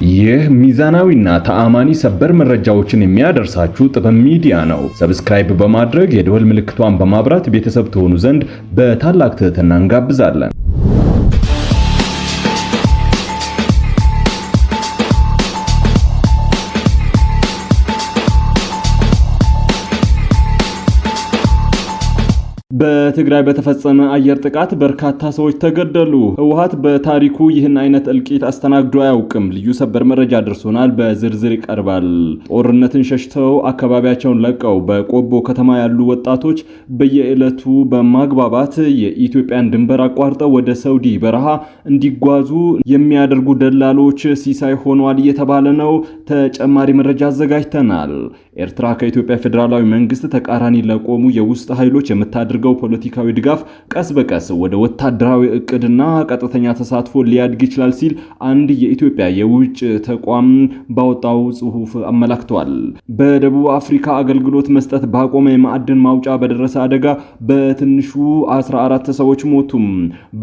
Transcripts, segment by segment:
ይህ ሚዛናዊና ተአማኒ ሰበር መረጃዎችን የሚያደርሳችሁ ጥበብ ሚዲያ ነው። ሰብስክራይብ በማድረግ የደወል ምልክቷን በማብራት ቤተሰብ ትሆኑ ዘንድ በታላቅ ትህትና እንጋብዛለን። በትግራይ በተፈጸመ አየር ጥቃት በርካታ ሰዎች ተገደሉ። ህወሓት በታሪኩ ይህን አይነት እልቂት አስተናግዶ አያውቅም። ልዩ ሰበር መረጃ ደርሶናል፣ በዝርዝር ይቀርባል። ጦርነትን ሸሽተው አካባቢያቸውን ለቀው በቆቦ ከተማ ያሉ ወጣቶች በየዕለቱ በማግባባት የኢትዮጵያን ድንበር አቋርጠው ወደ ሳውዲ በረሃ እንዲጓዙ የሚያደርጉ ደላሎች ሲሳይ ሆኗል እየተባለ ነው። ተጨማሪ መረጃ አዘጋጅተናል። ኤርትራ ከኢትዮጵያ ፌዴራላዊ መንግስት ተቃራኒ ለቆሙ የውስጥ ኃይሎች የምታደርገው ፖለቲካዊ ድጋፍ ቀስ በቀስ ወደ ወታደራዊ እቅድና ቀጥተኛ ተሳትፎ ሊያድግ ይችላል ሲል አንድ የኢትዮጵያ የውጭ ተቋም ባወጣው ጽሑፍ አመላክቷል። በደቡብ አፍሪካ አገልግሎት መስጠት ባቆመ የማዕድን ማውጫ በደረሰ አደጋ በትንሹ 14 ሰዎች ሞቱም፣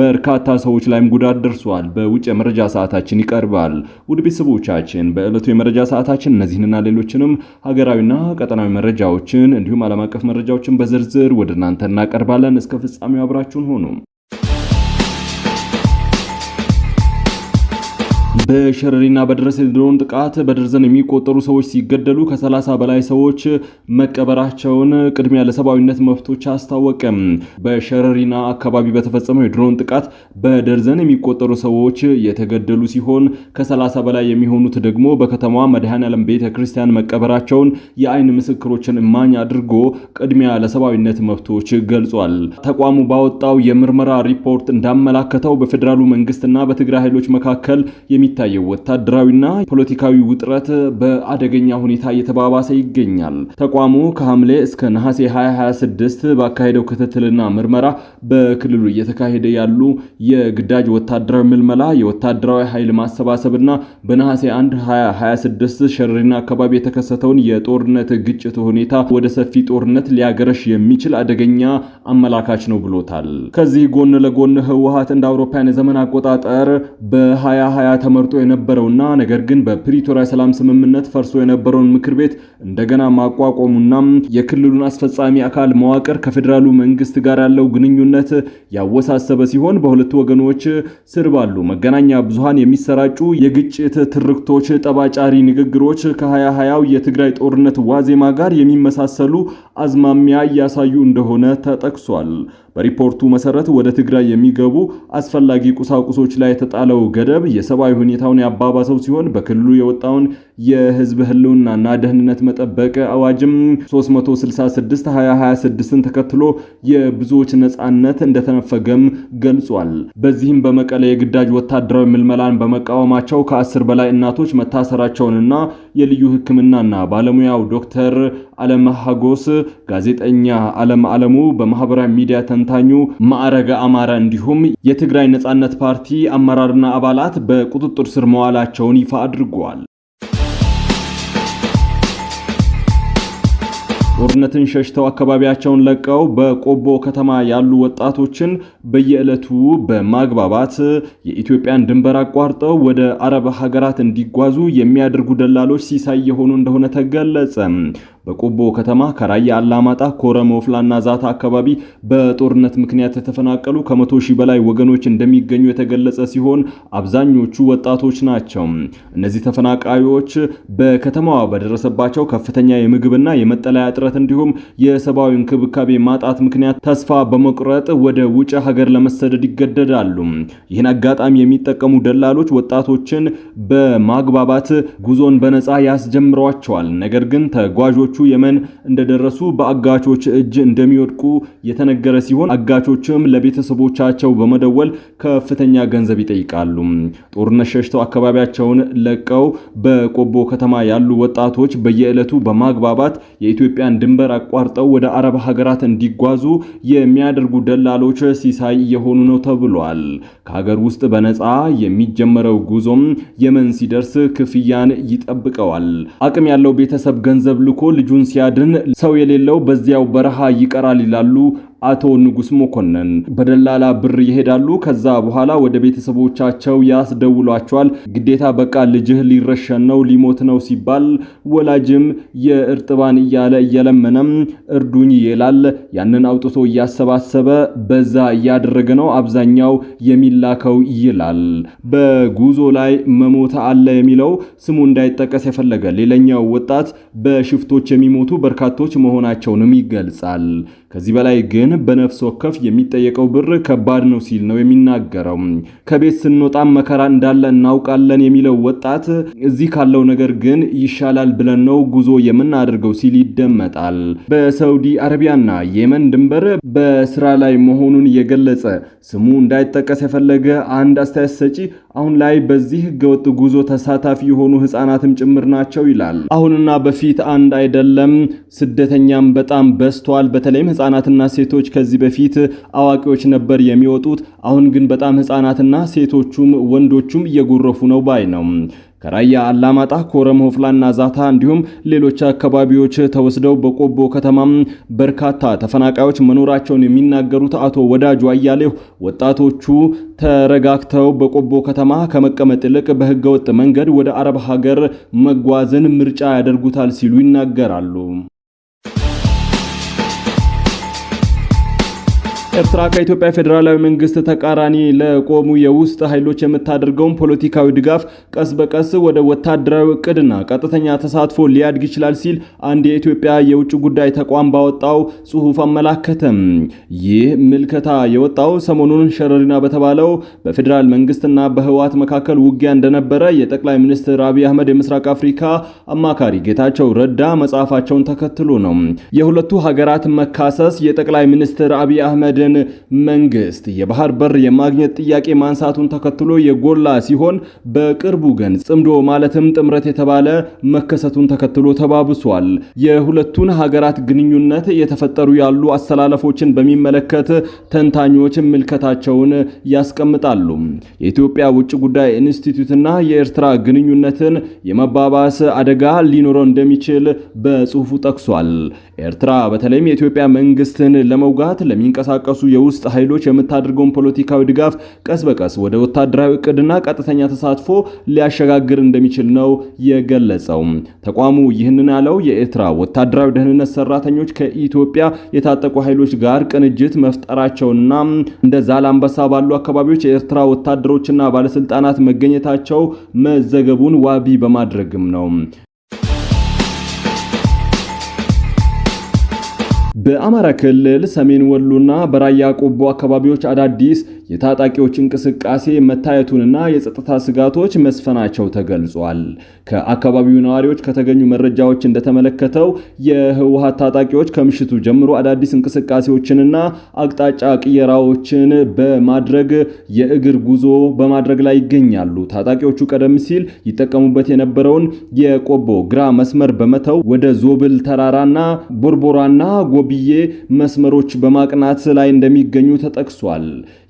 በርካታ ሰዎች ላይም ጉዳት ደርሷል። በውጭ የመረጃ ሰዓታችን ይቀርባል። ውድ ቤተሰቦቻችን በዕለቱ የመረጃ ሰዓታችን እነዚህንና ሌሎችንም ሀገራዊና ቀጠናዊ መረጃዎችን እንዲሁም ዓለም አቀፍ መረጃዎችን በዝርዝር ወደ እናንተ እናቀርባለን። እስከ ፍጻሜው አብራችሁን ሆኑ። በሸረሪና በደረሰ የድሮን ጥቃት በደርዘን የሚቆጠሩ ሰዎች ሲገደሉ ከ30 በላይ ሰዎች መቀበራቸውን ቅድሚያ ለሰብአዊነት መብቶች አስታወቀም። በሸረሪና አካባቢ በተፈጸመው የድሮን ጥቃት በደርዘን የሚቆጠሩ ሰዎች የተገደሉ ሲሆን ከ30 በላይ የሚሆኑት ደግሞ በከተማዋ መድኃኔዓለም ቤተክርስቲያን መቀበራቸውን የአይን ምስክሮችን እማኝ አድርጎ ቅድሚያ ለሰብአዊነት መብቶች ገልጿል። ተቋሙ ባወጣው የምርመራ ሪፖርት እንዳመላከተው በፌዴራሉ መንግስትና በትግራይ ኃይሎች መካከል የሚታየው ወታደራዊና ፖለቲካዊ ውጥረት በአደገኛ ሁኔታ እየተባባሰ ይገኛል። ተቋሙ ከሐምሌ እስከ ነሐሴ 2026 ባካሄደው ክትትልና ምርመራ በክልሉ እየተካሄደ ያሉ የግዳጅ ወታደራዊ ምልመላ፣ የወታደራዊ ኃይል ማሰባሰብና በነሐሴ 1 2026 ሸረሪና አካባቢ የተከሰተውን የጦርነት ግጭት ሁኔታ ወደ ሰፊ ጦርነት ሊያገረሽ የሚችል አደገኛ አመላካች ነው ብሎታል። ከዚህ ጎን ለጎን ህወሓት እንደ አውሮፓውያን የዘመን አቆጣጠር በ2020 ተመርጦ የነበረውና ነገር ግን በፕሪቶሪያ ሰላም ስምምነት ፈርሶ የነበረውን ምክር ቤት እንደገና ማቋቋሙና የክልሉን አስፈጻሚ አካል መዋቅር ከፌዴራሉ መንግስት ጋር ያለው ግንኙነት ያወሳሰበ ሲሆን በሁለቱ ወገኖች ስር ባሉ መገናኛ ብዙሃን የሚሰራጩ የግጭት ትርክቶች፣ ጠባጫሪ ንግግሮች ከ2020 የትግራይ ጦርነት ዋዜማ ጋር የሚመሳሰሉ አዝማሚያ እያሳዩ እንደሆነ ተጠቅሷል። በሪፖርቱ መሰረት ወደ ትግራይ የሚገቡ አስፈላጊ ቁሳቁሶች ላይ የተጣለው ገደብ የሰብአዊ ሁኔታውን ያባባሰው ሲሆን በክልሉ የወጣውን የህዝብ ህልውናና ደህንነት መጠበቅ አዋጅም 366/2026ን ተከትሎ የብዙዎች ነጻነት እንደተነፈገም ገልጿል። በዚህም በመቀሌ የግዳጅ ወታደራዊ ምልመላን በመቃወማቸው ከ10 በላይ እናቶች መታሰራቸውንና የልዩ ሕክምናና ባለሙያው ዶክተር ዓለም ሀጎስ፣ ጋዜጠኛ ዓለም ዓለሙ፣ በማህበራዊ ሚዲያ ተንታኙ ማዕረገ አማረ እንዲሁም የትግራይ ነጻነት ፓርቲ አመራርና አባላት በቁጥጥር ስር መዋላቸውን ይፋ አድርገዋል። ጦርነትን ሸሽተው አካባቢያቸውን ለቀው በቆቦ ከተማ ያሉ ወጣቶችን በየዕለቱ በማግባባት የኢትዮጵያን ድንበር አቋርጠው ወደ አረብ ሀገራት እንዲጓዙ የሚያደርጉ ደላሎች ሲሳይ የሆኑ እንደሆነ ተገለጸ። በቆቦ ከተማ ከራያ አላማጣ፣ ኮረም፣ ወፍላና ዛታ አካባቢ በጦርነት ምክንያት የተፈናቀሉ ከ100 ሺህ በላይ ወገኖች እንደሚገኙ የተገለጸ ሲሆን አብዛኞቹ ወጣቶች ናቸው። እነዚህ ተፈናቃዮች በከተማዋ በደረሰባቸው ከፍተኛ የምግብና የመጠለያ እጥረት እንዲሁም የሰብአዊ እንክብካቤ ማጣት ምክንያት ተስፋ በመቁረጥ ወደ ውጭ ሀገር ለመሰደድ ይገደዳሉ። ይህን አጋጣሚ የሚጠቀሙ ደላሎች ወጣቶችን በማግባባት ጉዞን በነፃ ያስጀምሯቸዋል። ነገር ግን ተጓዦቹ የመን እንደደረሱ በአጋቾች እጅ እንደሚወድቁ የተነገረ ሲሆን አጋቾችም ለቤተሰቦቻቸው በመደወል ከፍተኛ ገንዘብ ይጠይቃሉ። ጦርነት ሸሽተው አካባቢያቸውን ለቀው በቆቦ ከተማ ያሉ ወጣቶች በየዕለቱ በማግባባት የኢትዮጵያን ድንበር አቋርጠው ወደ አረብ ሀገራት እንዲጓዙ የሚያደርጉ ደላሎች ሲሳይ የሆኑ ነው ተብሏል። ከሀገር ውስጥ በነፃ የሚጀመረው ጉዞም የመን ሲደርስ ክፍያን ይጠብቀዋል። አቅም ያለው ቤተሰብ ገንዘብ ልኮ ልጁን ሲያድን ሰው የሌለው በዚያው በረሃ ይቀራል ይላሉ አቶ ንጉስ መኮንን በደላላ ብር ይሄዳሉ። ከዛ በኋላ ወደ ቤተሰቦቻቸው ያስደውሏቸዋል። ግዴታ በቃ ልጅህ ሊረሸን ነው ሊሞት ነው ሲባል ወላጅም የእርጥባን እያለ እየለመነም እርዱኝ ይላል። ያንን አውጥቶ እያሰባሰበ በዛ እያደረገ ነው አብዛኛው የሚላከው ይላል። በጉዞ ላይ መሞት አለ የሚለው ስሙ እንዳይጠቀስ የፈለገ ሌላኛው ወጣት በሽፍቶች የሚሞቱ በርካቶች መሆናቸውንም ይገልጻል። ከዚህ በላይ ግን በነፍስ ወከፍ የሚጠየቀው ብር ከባድ ነው ሲል ነው የሚናገረው። ከቤት ስንወጣም መከራ እንዳለ እናውቃለን የሚለው ወጣት እዚህ ካለው ነገር ግን ይሻላል ብለን ነው ጉዞ የምናደርገው ሲል ይደመጣል። በሳውዲ አረቢያና የመን ድንበር በስራ ላይ መሆኑን የገለጸ ስሙ እንዳይጠቀስ የፈለገ አንድ አስተያየት ሰጪ አሁን ላይ በዚህ ህገወጥ ጉዞ ተሳታፊ የሆኑ ህፃናትም ጭምር ናቸው ይላል። አሁንና በፊት አንድ አይደለም፣ ስደተኛም በጣም በዝቷል። በተለይም ህፃናትና ሴቶች ከዚህ በፊት አዋቂዎች ነበር የሚወጡት። አሁን ግን በጣም ህፃናትና ሴቶቹም ወንዶቹም እየጎረፉ ነው ባይ ነው። ከራያ አላማጣ፣ ኮረም፣ ሆፍላና ዛታ እንዲሁም ሌሎች አካባቢዎች ተወስደው በቆቦ ከተማም በርካታ ተፈናቃዮች መኖራቸውን የሚናገሩት አቶ ወዳጁ አያሌው ወጣቶቹ ተረጋግተው በቆቦ ከተማ ከመቀመጥ ይልቅ በህገወጥ መንገድ ወደ አረብ ሀገር መጓዝን ምርጫ ያደርጉታል ሲሉ ይናገራሉ። ኤርትራ ከኢትዮጵያ ፌዴራላዊ መንግስት ተቃራኒ ለቆሙ የውስጥ ኃይሎች የምታደርገውን ፖለቲካዊ ድጋፍ ቀስ በቀስ ወደ ወታደራዊ እቅድና ቀጥተኛ ተሳትፎ ሊያድግ ይችላል ሲል አንድ የኢትዮጵያ የውጭ ጉዳይ ተቋም ባወጣው ጽሑፍ አመላከተም። ይህ ምልከታ የወጣው ሰሞኑን ሸረሪና በተባለው በፌዴራል መንግስትና በህወሓት መካከል ውጊያ እንደነበረ የጠቅላይ ሚኒስትር አብይ አህመድ የምስራቅ አፍሪካ አማካሪ ጌታቸው ረዳ መጻፋቸውን ተከትሎ ነው። የሁለቱ ሀገራት መካሰስ የጠቅላይ ሚኒስትር አብይ አህመድ መንግስት የባህር በር የማግኘት ጥያቄ ማንሳቱን ተከትሎ የጎላ ሲሆን በቅርቡ ግን ጽምዶ ማለትም ጥምረት የተባለ መከሰቱን ተከትሎ ተባብሷል። የሁለቱን ሀገራት ግንኙነት የተፈጠሩ ያሉ አስተላለፎችን በሚመለከት ተንታኞች ምልከታቸውን ያስቀምጣሉ። የኢትዮጵያ ውጭ ጉዳይ ኢንስቲትዩትና የኤርትራ ግንኙነትን የመባባስ አደጋ ሊኖረው እንደሚችል በጽሑፉ ጠቅሷል። ኤርትራ በተለይም የኢትዮጵያ መንግስትን ለመውጋት ለሚንቀሳቀሱ የውስጥ ኃይሎች የምታደርገውን ፖለቲካዊ ድጋፍ ቀስ በቀስ ወደ ወታደራዊ እቅድና ቀጥተኛ ተሳትፎ ሊያሸጋግር እንደሚችል ነው የገለጸው። ተቋሙ ይህንን ያለው የኤርትራ ወታደራዊ ደህንነት ሰራተኞች ከኢትዮጵያ የታጠቁ ኃይሎች ጋር ቅንጅት መፍጠራቸውና እንደ ዛላምበሳ ባሉ አካባቢዎች የኤርትራ ወታደሮችና ባለስልጣናት መገኘታቸው መዘገቡን ዋቢ በማድረግም ነው። በአማራ ክልል ሰሜን ወሎና በራያ ቆቦ አካባቢዎች አዳዲስ የታጣቂዎች እንቅስቃሴ መታየቱንና የጸጥታ ስጋቶች መስፈናቸው ተገልጿል። ከአካባቢው ነዋሪዎች ከተገኙ መረጃዎች እንደተመለከተው የህወሓት ታጣቂዎች ከምሽቱ ጀምሮ አዳዲስ እንቅስቃሴዎችንና አቅጣጫ ቅየራዎችን በማድረግ የእግር ጉዞ በማድረግ ላይ ይገኛሉ። ታጣቂዎቹ ቀደም ሲል ይጠቀሙበት የነበረውን የቆቦ ግራ መስመር በመተው ወደ ዞብል ተራራና ቦርቦራና ጎብዬ መስመሮች በማቅናት ላይ እንደሚገኙ ተጠቅሷል።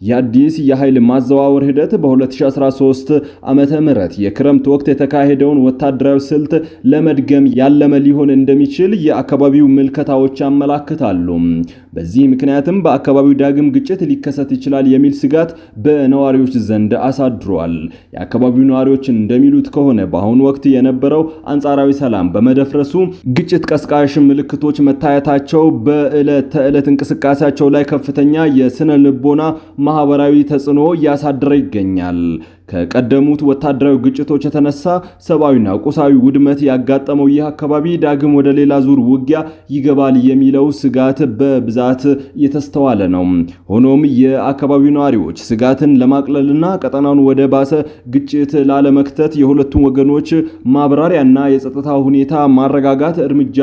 የአዲስ የኃይል ማዘዋወር ሂደት በ2013 ዓመተ ምህረት የክረምት ወቅት የተካሄደውን ወታደራዊ ስልት ለመድገም ያለመ ሊሆን እንደሚችል የአካባቢው ምልከታዎች ያመላክታሉ። በዚህ ምክንያትም በአካባቢው ዳግም ግጭት ሊከሰት ይችላል የሚል ስጋት በነዋሪዎች ዘንድ አሳድሯል። የአካባቢው ነዋሪዎች እንደሚሉት ከሆነ በአሁኑ ወቅት የነበረው አንጻራዊ ሰላም በመደፍረሱ ግጭት ቀስቃሽ ምልክቶች መታየታቸው በዕለት ተዕለት እንቅስቃሴያቸው ላይ ከፍተኛ የስነ ልቦና ማህበራዊ ተጽዕኖ እያሳደረ ይገኛል። ከቀደሙት ወታደራዊ ግጭቶች የተነሳ ሰብአዊና ቁሳዊ ውድመት ያጋጠመው ይህ አካባቢ ዳግም ወደ ሌላ ዙር ውጊያ ይገባል የሚለው ስጋት በብዛት የተስተዋለ ነው። ሆኖም የአካባቢው ነዋሪዎች ስጋትን ለማቅለልና ቀጠናውን ወደ ባሰ ግጭት ላለመክተት የሁለቱም ወገኖች ማብራሪያና የጸጥታ ሁኔታ ማረጋጋት እርምጃ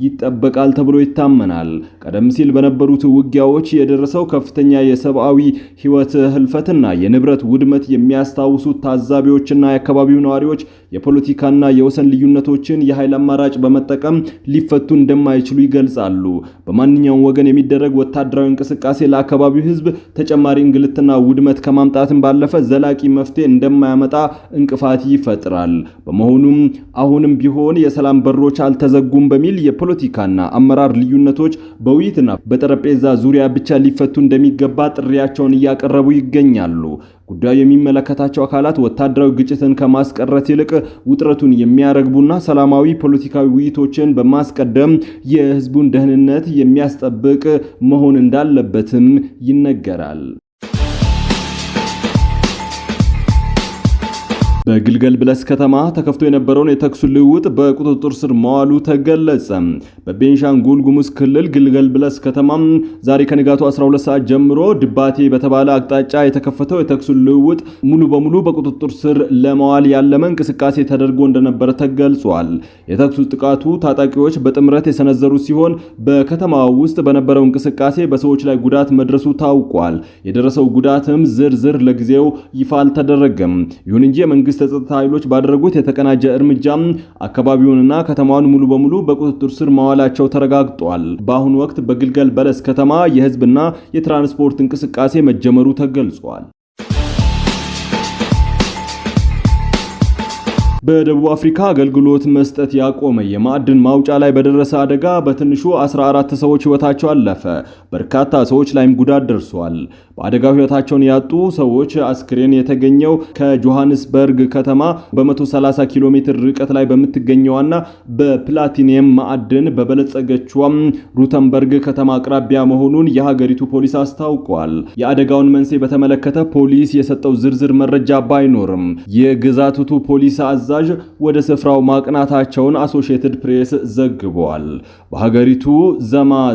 ይጠበቃል ተብሎ ይታመናል። ቀደም ሲል በነበሩት ውጊያዎች የደረሰው ከፍተኛ የሰብአዊ ህይወት ህልፈትና የንብረት ውድመት የሚያስታው የሚያስታውሱት ታዛቢዎችና የአካባቢው ነዋሪዎች የፖለቲካና የወሰን ልዩነቶችን የኃይል አማራጭ በመጠቀም ሊፈቱ እንደማይችሉ ይገልጻሉ። በማንኛውም ወገን የሚደረግ ወታደራዊ እንቅስቃሴ ለአካባቢው ሕዝብ ተጨማሪ እንግልትና ውድመት ከማምጣትም ባለፈ ዘላቂ መፍትሄ እንደማያመጣ እንቅፋት ይፈጥራል። በመሆኑም አሁንም ቢሆን የሰላም በሮች አልተዘጉም በሚል የፖለቲካና አመራር ልዩነቶች በውይይትና በጠረጴዛ ዙሪያ ብቻ ሊፈቱ እንደሚገባ ጥሪያቸውን እያቀረቡ ይገኛሉ። ጉዳዩ የሚመለከታቸው አካላት ወታደራዊ ግጭትን ከማስቀረት ይልቅ ውጥረቱን የሚያረግቡና ሰላማዊ ፖለቲካዊ ውይይቶችን በማስቀደም የህዝቡን ደህንነት የሚያስጠብቅ መሆን እንዳለበትም ይነገራል። በግልገል በለስ ከተማ ተከፍቶ የነበረውን የተኩስ ልውውጥ በቁጥጥር ስር መዋሉ ተገለጸ። በቤንሻንጉል ጉሙዝ ክልል ግልገል በለስ ከተማ ዛሬ ከንጋቱ 12 ሰዓት ጀምሮ ድባቴ በተባለ አቅጣጫ የተከፈተው የተኩስ ልውውጥ ሙሉ በሙሉ በቁጥጥር ስር ለመዋል ያለመ እንቅስቃሴ ተደርጎ እንደነበረ ተገልጿል። የተኩስ ጥቃቱ ታጣቂዎች በጥምረት የሰነዘሩ ሲሆን በከተማው ውስጥ በነበረው እንቅስቃሴ በሰዎች ላይ ጉዳት መድረሱ ታውቋል። የደረሰው ጉዳትም ዝርዝር ለጊዜው ይፋ አልተደረገም። ይሁን እንጂ የመንግስት የጸጥታ ኃይሎች ባደረጉት የተቀናጀ እርምጃ አካባቢውንና ከተማውን ሙሉ በሙሉ በቁጥጥር ስር ማዋላቸው ተረጋግጧል። በአሁኑ ወቅት በግልገል በለስ ከተማ የህዝብና የትራንስፖርት እንቅስቃሴ መጀመሩ ተገልጿል። በደቡብ አፍሪካ አገልግሎት መስጠት ያቆመ የማዕድን ማውጫ ላይ በደረሰ አደጋ በትንሹ 14 ሰዎች ህይወታቸው አለፈ። በርካታ ሰዎች ላይም ጉዳት ደርሷል። በአደጋው ህይወታቸውን ያጡ ሰዎች አስክሬን የተገኘው ከጆሃንስበርግ ከተማ በ130 ኪሎ ሜትር ርቀት ላይ በምትገኘውና በፕላቲኒየም ማዕድን በበለጸገችው ሩተንበርግ ከተማ አቅራቢያ መሆኑን የሀገሪቱ ፖሊስ አስታውቋል። የአደጋውን መንስኤ በተመለከተ ፖሊስ የሰጠው ዝርዝር መረጃ ባይኖርም የግዛቲቱ ፖሊስ አዛዥ ወደ ስፍራው ማቅናታቸውን አሶሺየትድ ፕሬስ ዘግቧል። በሀገሪቱ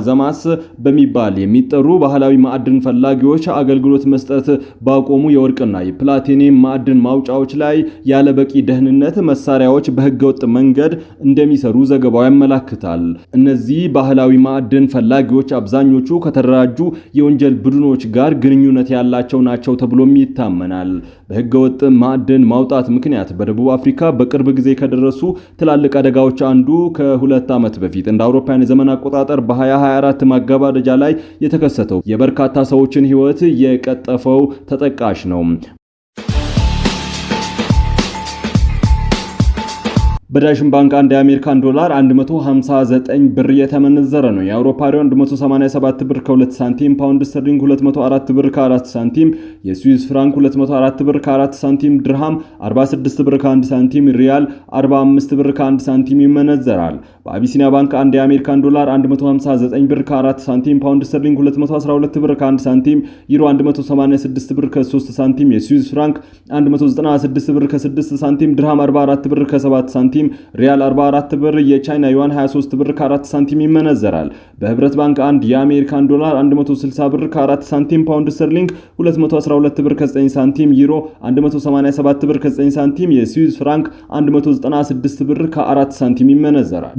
ዘማስ በሚባል የሚጠሩ ባህላዊ ማዕድን ፈላጊዎች አገልግሎት መስጠት ባቆሙ የወርቅና የፕላቲኒየም ማዕድን ማውጫዎች ላይ ያለ በቂ ደህንነት መሳሪያዎች በህገወጥ መንገድ እንደሚሰሩ ዘገባው ያመለክታል። እነዚህ ባህላዊ ማዕድን ፈላጊዎች አብዛኞቹ ከተደራጁ የወንጀል ቡድኖች ጋር ግንኙነት ያላቸው ናቸው ተብሎም ይታመናል። በህገወጥ ማዕድን ማውጣት ምክንያት በደቡብ አፍሪካ በቅርብ ጊዜ ከደረሱ ትላልቅ አደጋዎች አንዱ ከ2 ዓመት በፊት እንደ አውሮፓውያን የዘመን አቆጣጠር በ2024 ማገባደጃ ላይ የተከሰተው የበርካታ ሰዎችን ህይወት የቀጠፈው ተጠቃሽ ነው። በዳሽን ባንክ አንድ የአሜሪካን ዶላር 159 ብር የተመነዘረ ነው። የአውሮፓሪው 187 ብር ከ2 ሳንቲም፣ ፓውንድ ስተርሊንግ 204 ብር ከ4 ሳንቲም፣ የስዊስ ፍራንክ 204 ብር ከ4 ሳንቲም፣ ድርሃም 46 ብር ከ1 ሳንቲም፣ ሪያል 45 ብር ከ1 ሳንቲም ይመነዘራል። በአቢሲኒያ ባንክ አንድ የአሜሪካን ዶላር 159 ብር ከ4 ሳንቲም፣ ፓውንድ ስተርሊንግ 212 ብር ከ1 ሳንቲም፣ ዩሮ 186 ብር ከ3 ሳንቲም፣ የስዊስ ፍራንክ 196 ብር ከ6 ሳንቲም፣ ድርሃም 44 ብር ከ7 ሳንቲም፣ ሪያል 44 ብር፣ የቻይና ዩዋን 23 ብር ከ4 ሳንቲም ይመነዘራል። በህብረት ባንክ አንድ የአሜሪካን ዶላር 160 ብር ከ4 ሳንቲም፣ ፓውንድ ስተርሊንግ 212 ብር ከ9 ሳንቲም፣ ዩሮ 187 ብር ከ9 ሳንቲም፣ የስዊስ ፍራንክ 196 ብር ከ4 ሳንቲም ይመነዘራል።